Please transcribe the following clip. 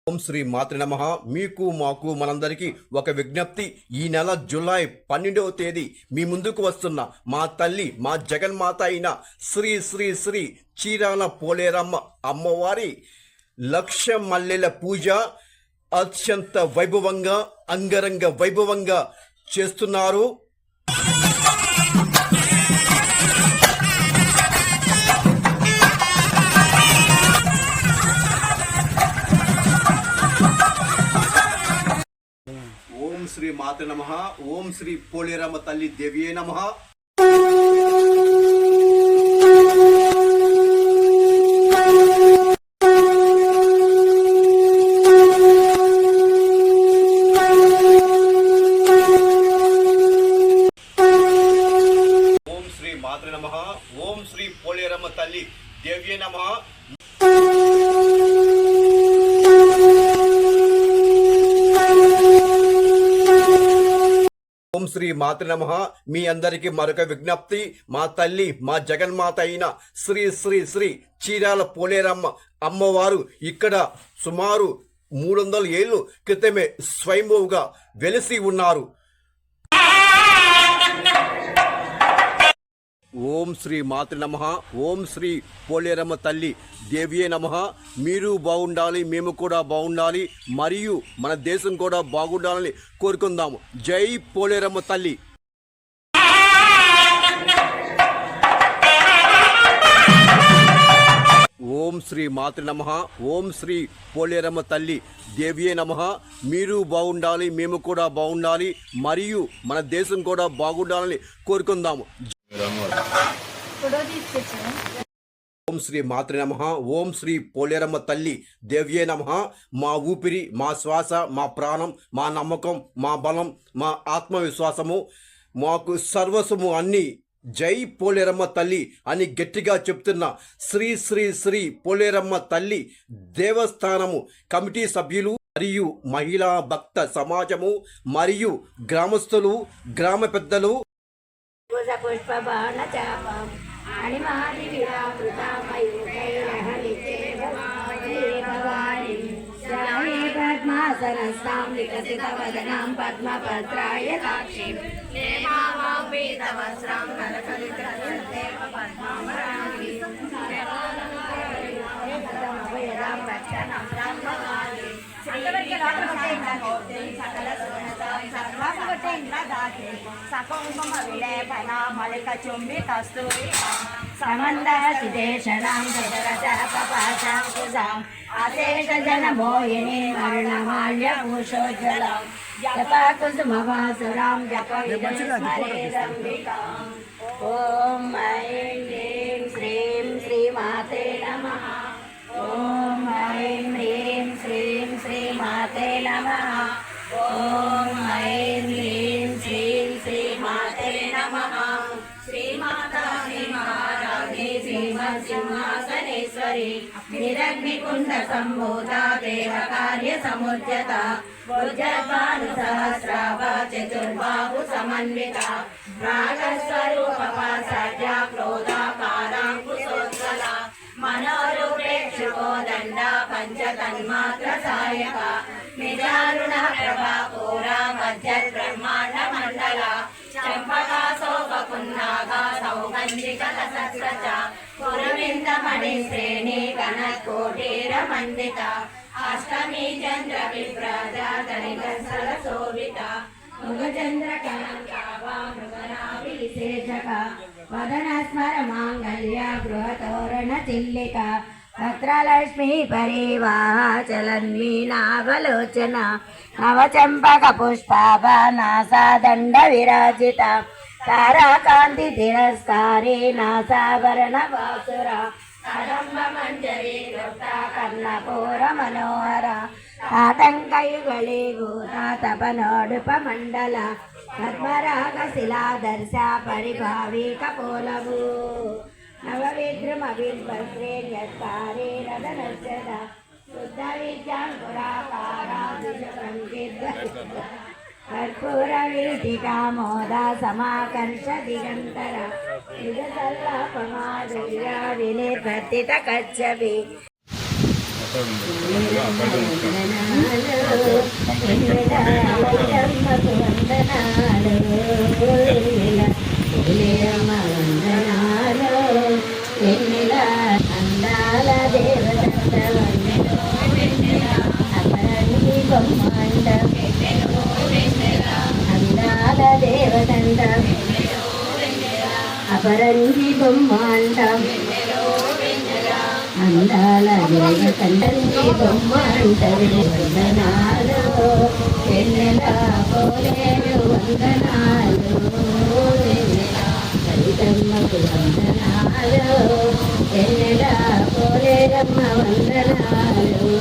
ఓం శ్రీ మాతృ నమః. మీకు మాకు మనందరికీ ఒక విజ్ఞప్తి. ఈ నెల జూలై 12వ తేదీ మీ ముందుకు వస్తున్న మా తల్లి మా జగన్మాత అయిన శ్రీ శ్రీ శ్రీ చీరాల పోలేరమ్మ అమ్మవారి లక్ష మల్లెల పూజ అత్యంత వైభవంగా అంగరంగ వైభవంగా చేస్తున్నారు. ఓం శ్రీ మాతృ నమః. ఓం శ్రీ పోలేరమ్మ తల్లి దేవియే నమః. ఓం శ్రీ మాతృ నమః. ఓం శ్రీ పోలేరమ్మ తల్లి దేవియే నమః. ఓం శ్రీ మాతృ నమః. మీ అందరికీ మరొక విజ్ఞప్తి. మా తల్లి మా జగన్మాత అయిన శ్రీ శ్రీ శ్రీ చీరాల పోలేరమ్మ అమ్మవారు ఇక్కడ సుమారు 300 ఏళ్ళు క్రితమే స్వయంభూగా వెలిసి ఉన్నారు. ఓం శ్రీ మాతృ నమః. ఓం శ్రీ పోలేరమ్మ తల్లి దేవియే నమః. మీరు బాగుండాలి, మేము కూడా బాగుండాలి, మరియు మన దేశం కూడా బాగుండాలని కోరుకుందాము. జై పోలేరమ్మ తల్లి. ఓం శ్రీ మాతృ నమః. ఓం శ్రీ పోలేరమ్మ తల్లి దేవియే నమః. మీరు బాగుండాలి, మేము కూడా బాగుండాలి, మరియు మన దేశం కూడా బాగుండాలని కోరుకుందాము. ఓం శ్రీ మాతృ నమః. ఓం శ్రీ పోలేరమ్మ తల్లి దేవ్యే నమః. మా ఊపిరి, మా శ్వాస, మా ప్రాణం, మా నమ్మకం, మా బలం, మా ఆత్మవిశ్వాసము, మాకు సర్వస్వము అన్ని జై పోలేరమ్మ తల్లి అని గట్టిగా చెప్తున్న శ్రీ శ్రీ శ్రీ పోలేరమ్మ తల్లి దేవస్థానము కమిటీ సభ్యులు మరియు మహిళా భక్త సమాజము మరియు గ్రామస్తులు, గ్రామ పెద్దలు పుష్ప బాణ చాపం అని పద్మాసనస్తాం వికసిత వదనాం పద్మపత్రాయ సాక్షిం నేమావాం పీతవస్త్రం నరకలితదేవ పద్మామరాణి సమవేదాం రక్షణం బ్రహ్మవాణి సకల సకుంకుమ విలేపన మలిక చుంబి కస్తూరి సమందశిదేశనాం సదరజాపపాశాంకుశాం అశేష జన మోహిని వర్ణమాల్య భూషోజ్వలాం జప కుసుమవాసురాం జప విదస్మరేరంబికాం. ఓం ఐం హ్రీం శ్రీం శ్రీమాతే నమః. ఓం ఐం హ్రీం శ్రీం శ్రీమాతే నమః. ఓం ఐం హ్రీం శ్రీం శ్రీమాతే నమః. శ్రీమాతా శ్రీ మహారాజ్ఞి శ్రీమత్సింహాసనేశ్వరి నిరగ్నికుండ సంభూత దేవ కార్య సముద్యత భుజద్భాను సహస్రాభ చతుర్బాహు సమన్విత రాగస్వరూప సజ్జ క్రోధాకారాంకుశోజ్వల మనోరూపేక్షుకోదండ పంచతన్మాత్ర సాయక నిజారుణ ప్రభాపూర మధ్య బ్రహ్మాండ మండల చంపకా శోభకున్నాగ సౌగంధిక సత్సచ పురవిందమణి శ్రేణి గణకోటీర మండిత అష్టమి చంద్ర విప్రాజ ధనికసల శోభిత మృగచంద్ర కనంకావ మృగనాభి విశేషక వదన స్మర మాంగళ్య గృహతోరణ చిల్లిక భద్రలక్ష్మీ పరివాహ చలన్మీనావలోచన నవచంపక పుష్పాభ నాసాదండ విరాజిత తారాకాంతి తిరస్కారి నాసాభరణ వాసుర కదంబ మంజరి కృత కర్ణపూర మనోహర ఆటంకయుగళీభూత తపనోడుప మండల పద్మరాగ శిలాదర్శ పరిభావిక పోలవు నవవిద్రుమవిద్వశ్రేణ్యస్కారే రదనశ్చద శుద్ధ విద్యాంకురాకారా కర్పూర వీటికామోద సమాకర్ష దిగంతర నిజ సల్లాపమాధుర్య వినిర్వర్తిత కచ్చవి వందనాలు వెన్నెల అందాల దేవదండ అపరంగి బొమ్మండ అందాల దేవదండ అపరంగి బొమ్మండ అందాల దేవతండ్రి బొమ్మంటది వందనాలు వెన్నెల పోలేరు వందనాలు లలితమ్మకు వందనాలు వెన్నెల పోలేరమ్మ వందనాలు